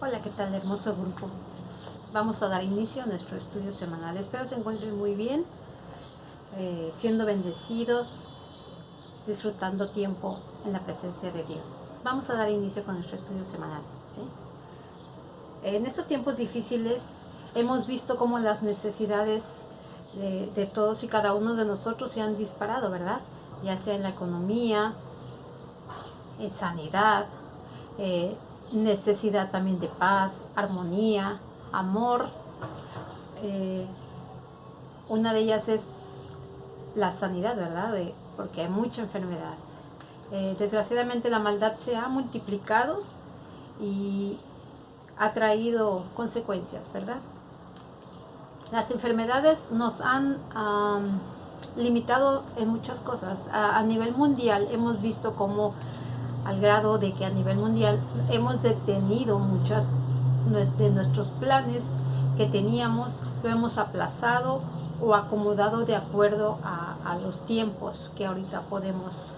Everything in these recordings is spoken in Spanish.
Hola, ¿qué tal, hermoso grupo? Vamos a dar inicio a nuestro estudio semanal. Espero se encuentren muy bien, siendo bendecidos, disfrutando tiempo en la presencia de Dios. Vamos a dar inicio con nuestro estudio semanal, ¿sí? En estos tiempos difíciles hemos visto cómo las necesidades de todos y cada uno de nosotros se han disparado, ¿verdad? Ya sea en la economía, en sanidad, eh, necesidad también de paz, armonía, amor. Eh, una de ellas es la sanidad, ¿verdad? Porque hay mucha enfermedad. Desgraciadamente la maldad se ha multiplicado y ha traído consecuencias, ¿verdad? Las enfermedades nos han limitado en muchas cosas. A nivel mundial hemos visto cómo, al grado de que a nivel mundial hemos detenido muchas de nuestros planes que teníamos, lo hemos aplazado o acomodado de acuerdo a los tiempos que ahorita podemos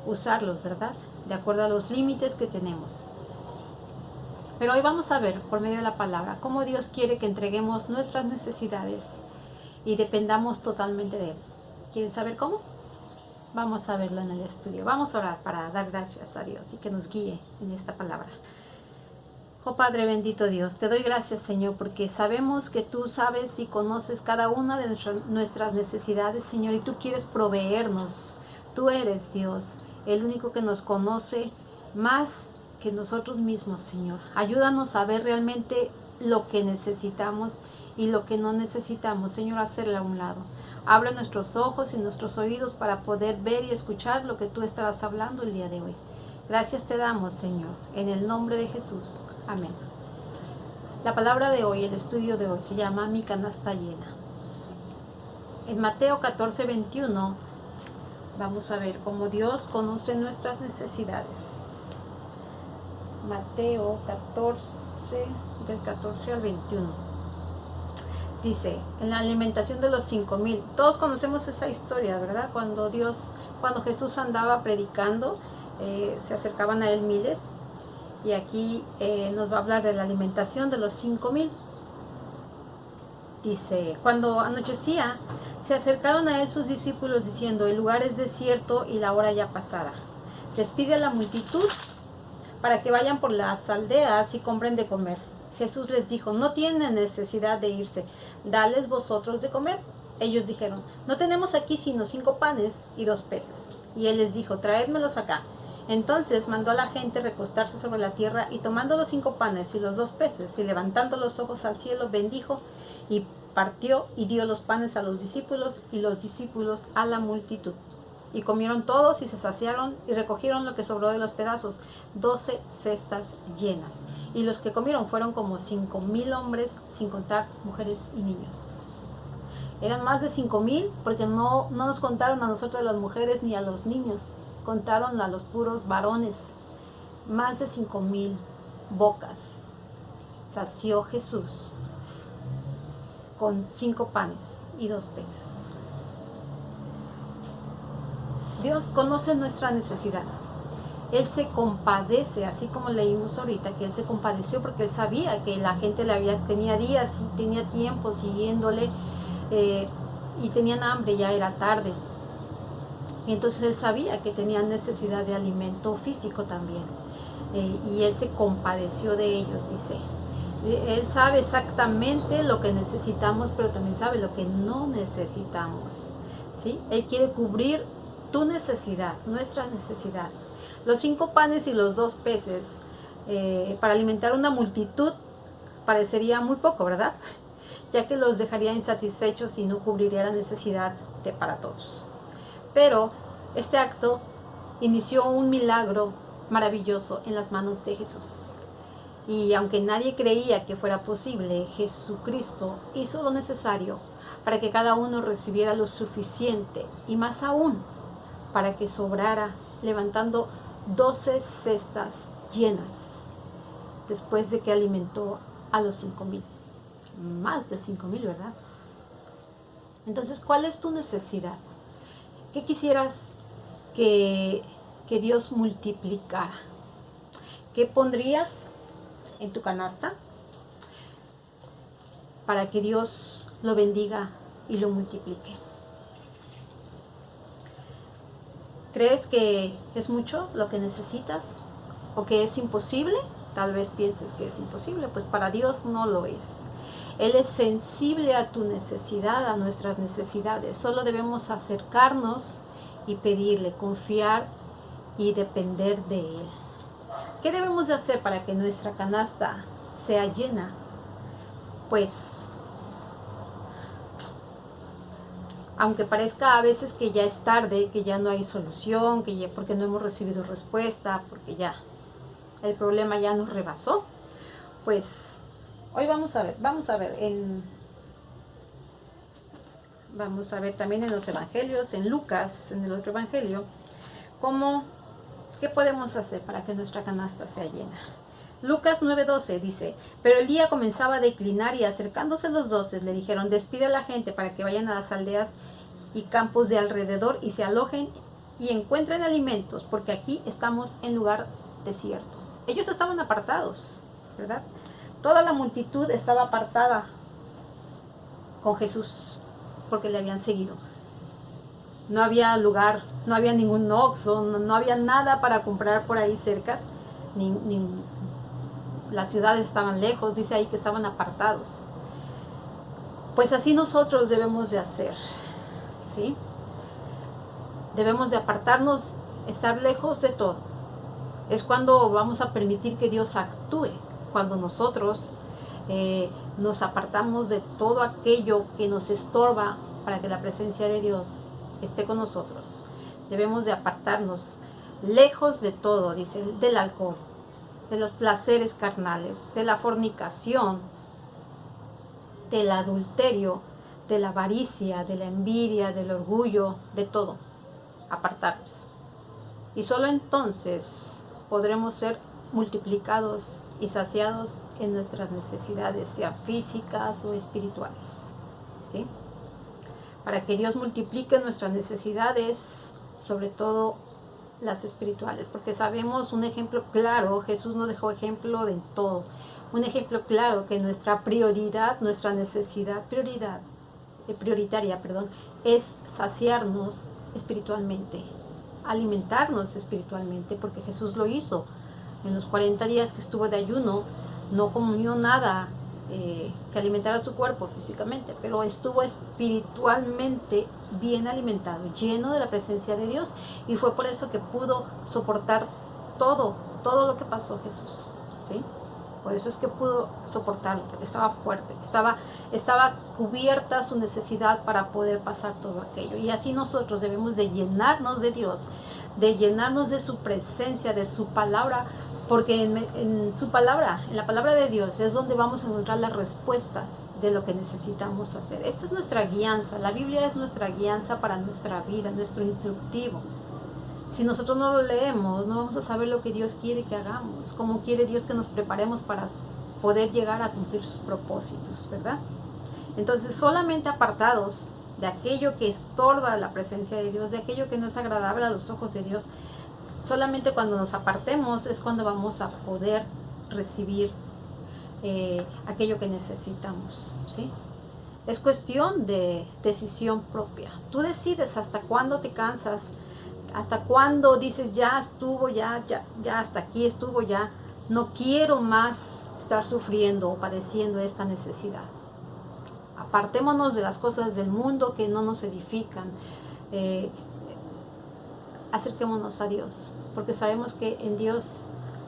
usarlos, ¿verdad? De acuerdo a los límites que tenemos. Pero hoy vamos a ver, por medio de la palabra, cómo Dios quiere que entreguemos nuestras necesidades y dependamos totalmente de Él. ¿Quieren saber cómo? Vamos a verlo en el estudio. Vamos a orar para dar gracias a Dios y que nos guíe en esta palabra. Oh Padre bendito Dios, te doy gracias, Señor, porque sabemos que tú sabes y conoces cada una de nuestras necesidades, Señor, y tú quieres proveernos. Tú eres Dios, el único que nos conoce más que nosotros mismos, Señor. Ayúdanos a ver realmente lo que necesitamos y lo que no necesitamos, Señor, hacerle a un lado. Abre nuestros ojos y nuestros oídos para poder ver y escuchar lo que tú estarás hablando el día de hoy. Gracias te damos, Señor, en el nombre de Jesús. Amén. La palabra de hoy, el estudio de hoy, se llama Mi canasta llena. En Mateo 14:21 vamos a ver cómo Dios conoce nuestras necesidades. Mateo 14, del 14 al 21. Dice, en la alimentación de los 5,000. Todos conocemos esa historia, ¿verdad? Cuando Jesús andaba predicando, se acercaban a él miles. Y aquí nos va a hablar de la alimentación de los 5,000. Dice, cuando anochecía, se acercaron a él sus discípulos diciendo, el lugar es desierto y la hora ya pasada. Despide a la multitud para que vayan por las aldeas y compren de comer. Jesús les dijo, no tienen necesidad de irse, dales vosotros de comer. Ellos dijeron, no tenemos aquí sino 5 panes y 2 peces. Y él les dijo, traédmelos acá. Entonces mandó a la gente recostarse sobre la tierra y tomando los 5 panes y los 2 peces y levantando los ojos al cielo bendijo y partió y dio los panes a los discípulos y los discípulos a la multitud. Y comieron todos y se saciaron y recogieron lo que sobró de los pedazos, 12 cestas llenas. Y los que comieron fueron como 5,000 hombres, sin contar mujeres y niños. Eran más de 5,000 porque no nos contaron a nosotros las mujeres ni a los niños. Contaron a los puros varones. Más de 5,000 bocas sació Jesús con 5 panes y 2 peces. Dios conoce nuestra necesidad. Él se compadece, así como leímos ahorita, que Él se compadeció porque Él sabía que la gente tenía días y tenía tiempo siguiéndole y tenían hambre, ya era tarde. Y entonces Él sabía que tenían necesidad de alimento físico también. Y Él se compadeció de ellos, dice. Él sabe exactamente lo que necesitamos, pero también sabe lo que no necesitamos, ¿sí? Él quiere cubrir tu necesidad, nuestra necesidad. Los 5 panes y los 2 peces para alimentar una multitud parecería muy poco, ¿verdad? Ya que los dejaría insatisfechos y no cubriría la necesidad para todos. Pero este acto inició un milagro maravilloso en las manos de Jesús. Y aunque nadie creía que fuera posible, Jesucristo hizo lo necesario para que cada uno recibiera lo suficiente y más aún para que sobrara, levantando 12 cestas llenas después de que alimentó a los 5,000. Más de 5,000, ¿verdad? Entonces, ¿cuál es tu necesidad? ¿Qué quisieras que Dios multiplicara? ¿Qué pondrías en tu canasta para que Dios lo bendiga y lo multiplique. ¿Crees que es mucho lo que necesitas o que es imposible? Tal vez pienses que es imposible, pues para Dios no lo es. Él es sensible a tu necesidad, a nuestras necesidades. Solo debemos acercarnos y pedirle, confiar y depender de Él. ¿Qué debemos de hacer para que nuestra canasta sea llena? Pues, aunque parezca a veces que ya es tarde, que ya no hay solución, que ya porque no hemos recibido respuesta, porque ya el problema ya nos rebasó, pues hoy vamos a ver también en los evangelios, en Lucas, en el otro evangelio, qué podemos hacer para que nuestra canasta sea llena. Lucas 9:12 dice: pero el día comenzaba a declinar y acercándose los 12 le dijeron: despide a la gente para que vayan a las aldeas y campos de alrededor y se alojen y encuentren alimentos, porque aquí estamos en lugar desierto. Ellos estaban apartados, ¿verdad? Toda la multitud estaba apartada con Jesús porque le habían seguido. No había lugar, no había ningún Oxxo, no había nada para comprar por ahí cerca, las ciudades estaban lejos, dice ahí que estaban apartados. Pues así nosotros debemos de hacer, ¿sí? Debemos de apartarnos, estar lejos de todo. Es cuando vamos a permitir que Dios actúe, cuando nosotros nos apartamos de todo aquello que nos estorba para que la presencia de Dios esté con nosotros. Debemos de apartarnos lejos de todo, dice, del alcohol, de los placeres carnales, de la fornicación, del adulterio, de la avaricia, de la envidia, del orgullo, de todo. Apartarnos. Y solo entonces podremos ser multiplicados y saciados en nuestras necesidades, sean físicas o espirituales, ¿sí? Para que Dios multiplique nuestras necesidades, sobre todo las espirituales, porque sabemos un ejemplo claro, Jesús nos dejó ejemplo de todo, un ejemplo claro que nuestra prioridad, nuestra necesidad prioritaria, es saciarnos espiritualmente, alimentarnos espiritualmente, porque Jesús lo hizo. En los 40 días que estuvo de ayuno, no comió nada que alimentara su cuerpo físicamente, pero estuvo espiritualmente bien alimentado, lleno de la presencia de Dios, y fue por eso que pudo soportar todo lo que pasó Jesús, ¿sí? Por eso es que pudo soportarlo, porque estaba fuerte, estaba cubierta su necesidad para poder pasar todo aquello. Y así nosotros debemos de llenarnos de Dios, de llenarnos de su presencia, de su palabra, porque en su palabra, en la palabra de Dios, es donde vamos a encontrar las respuestas de lo que necesitamos hacer. Esta es nuestra guianza, la Biblia es nuestra guianza para nuestra vida, nuestro instructivo. Si nosotros no lo leemos, no vamos a saber lo que Dios quiere que hagamos, cómo quiere Dios que nos preparemos para poder llegar a cumplir sus propósitos, ¿verdad? Entonces, solamente apartados de aquello que estorba la presencia de Dios, de aquello que no es agradable a los ojos de Dios, solamente cuando nos apartemos es cuando vamos a poder recibir aquello que necesitamos, ¿sí? Es cuestión de decisión propia. Tú decides hasta cuándo te cansas, hasta cuándo dices, ya estuvo, ya hasta aquí estuvo, ya no quiero más estar sufriendo o padeciendo esta necesidad. Apartémonos de las cosas del mundo que no nos edifican. Acerquémonos a Dios, porque sabemos que en Dios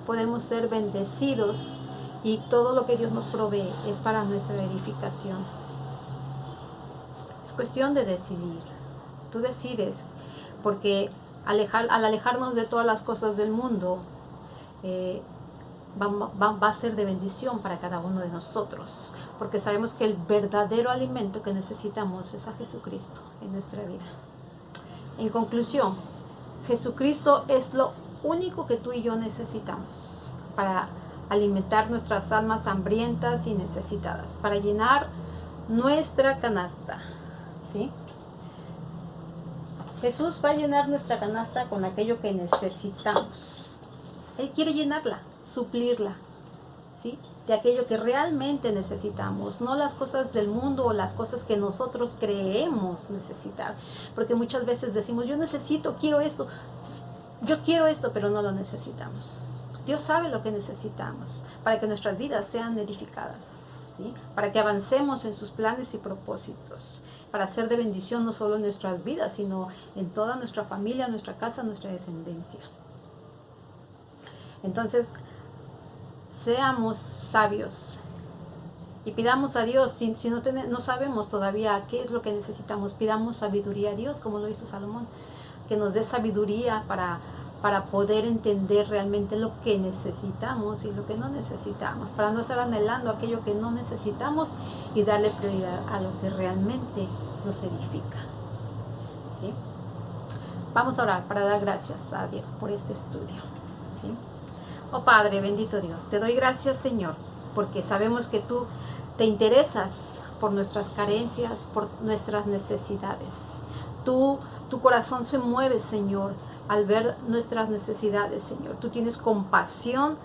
podemos ser bendecidos y todo lo que Dios nos provee es para nuestra edificación. Es cuestión de decidir. Tú decides, porque al alejarnos de todas las cosas del mundo, va a ser de bendición para cada uno de nosotros, porque sabemos que el verdadero alimento que necesitamos es a Jesucristo en nuestra vida. En conclusión, Jesucristo es lo único que tú y yo necesitamos para alimentar nuestras almas hambrientas y necesitadas, para llenar nuestra canasta, ¿sí? Jesús va a llenar nuestra canasta con aquello que necesitamos. Él quiere llenarla, suplirla, ¿sí? De aquello que realmente necesitamos, no las cosas del mundo o las cosas que nosotros creemos necesitar, porque muchas veces decimos, yo necesito, quiero esto, yo quiero esto, pero no lo necesitamos. Dios sabe lo que necesitamos para que nuestras vidas sean edificadas, ¿sí? Para que avancemos en sus planes y propósitos, para ser de bendición no solo en nuestras vidas, sino en toda nuestra familia, nuestra casa, nuestra descendencia. Entonces, seamos sabios y pidamos a Dios, si no sabemos todavía qué es lo que necesitamos, pidamos sabiduría a Dios, como lo hizo Salomón, que nos dé sabiduría para poder entender realmente lo que necesitamos y lo que no necesitamos, para no estar anhelando aquello que no necesitamos y darle prioridad a lo que realmente nos edifica, ¿sí? Vamos a orar para dar gracias a Dios por este estudio, ¿sí? Oh Padre, bendito Dios, te doy gracias, Señor, porque sabemos que tú te interesas por nuestras carencias, por nuestras necesidades. Tu corazón se mueve, Señor, al ver nuestras necesidades, Señor. Tú tienes compasión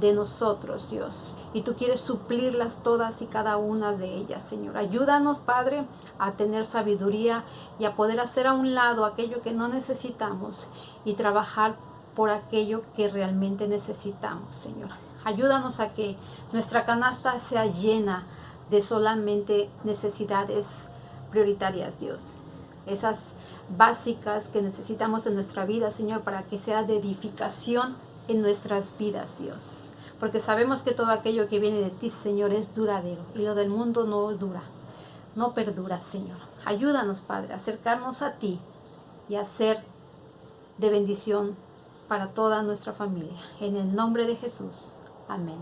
de nosotros, Dios, y tú quieres suplirlas todas y cada una de ellas, Señor. Ayúdanos, Padre, a tener sabiduría y a poder hacer a un lado aquello que no necesitamos y trabajar por aquello que realmente necesitamos, Señor. Ayúdanos a que nuestra canasta sea llena de solamente necesidades prioritarias, Dios. Esas básicas que necesitamos en nuestra vida, Señor, para que sea de edificación en nuestras vidas, Dios. Porque sabemos que todo aquello que viene de ti, Señor, es duradero. Y lo del mundo no dura, no perdura, Señor. Ayúdanos, Padre, a acercarnos a ti y a ser de bendición para toda nuestra familia. En el nombre de Jesús. Amén.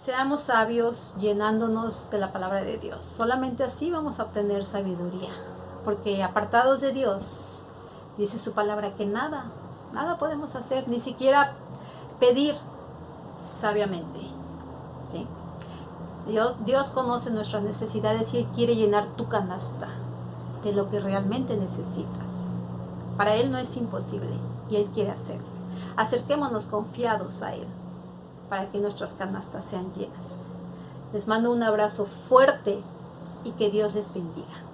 Seamos sabios llenándonos de la palabra de Dios. Solamente así vamos a obtener sabiduría. Porque apartados de Dios, dice su palabra que nada podemos hacer, ni siquiera pedir sabiamente, ¿sí? Dios conoce nuestras necesidades y Él quiere llenar tu canasta de lo que realmente necesitas. Para Él no es imposible y Él quiere hacerlo. Acerquémonos confiados a Él para que nuestras canastas sean llenas. Les mando un abrazo fuerte y que Dios les bendiga.